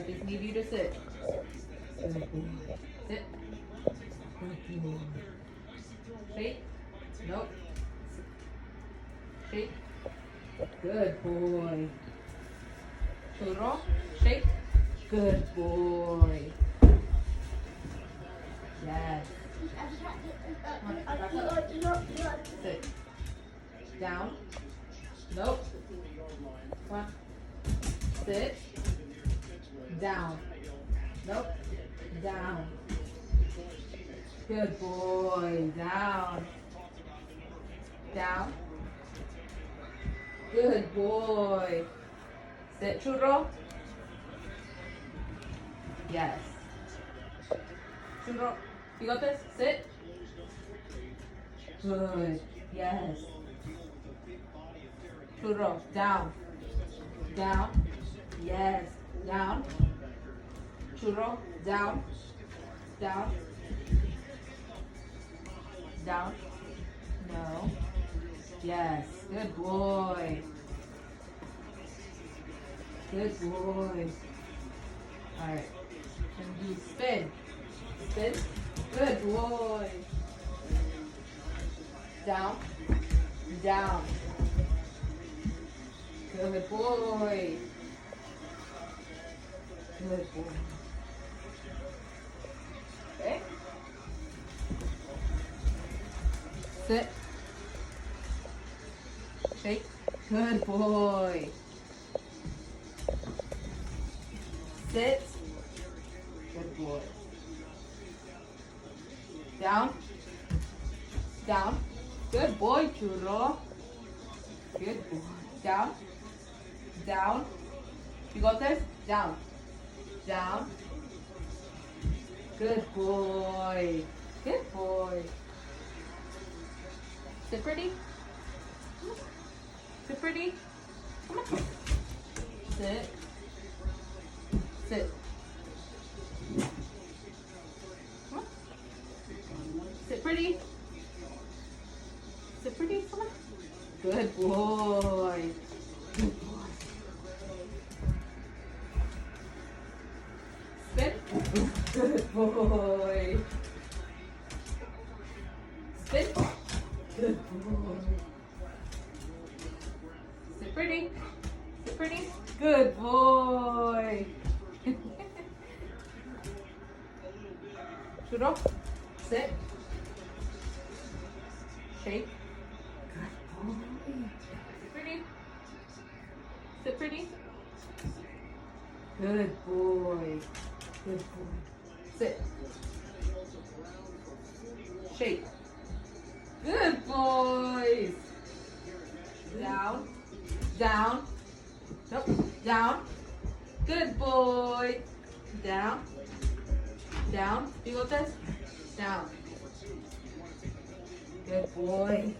I just need you to sit. Good boy. Sit. Good boy. Shake. Nope. Shake. Good boy. Churro. Shake. Good boy. Yes. Sit. Down. Nope. Come on. Sit. Down. Nope. Down. Good boy. Down. Down. Good boy. Sit, churro. Yes. Churro. You got this? Sit. Good. Yes. Churro. Down. Down. Yes. Down. Churro. Down. Down. Down. No. Yes. Good boy. Good boy. Alright. And do spin. Spin. Good boy. Down. Down. Good boy. Good boy. Okay. Sit. Shake. Good boy. Sit. Good boy. Down. Down. Good boy, churro. Good boy. Down. Down. You got this? Down. Down. Good boy. Good boy. Sit pretty. Sit pretty. Come on. Sit. Sit. Come on. Sit pretty. Sit pretty. Come on. Good boy. Good boy. Spin. Good boy. Spin. Good boy. Sit pretty. Sit pretty. Good boy. Churro. Sit. Shake. Good boy. Sit pretty. Sit pretty. Good boy. Good boy. Sit. Shake. Good boys. Down. Down. Nope. Down. Good boy. Down. Down. You got this? Down. Good boy.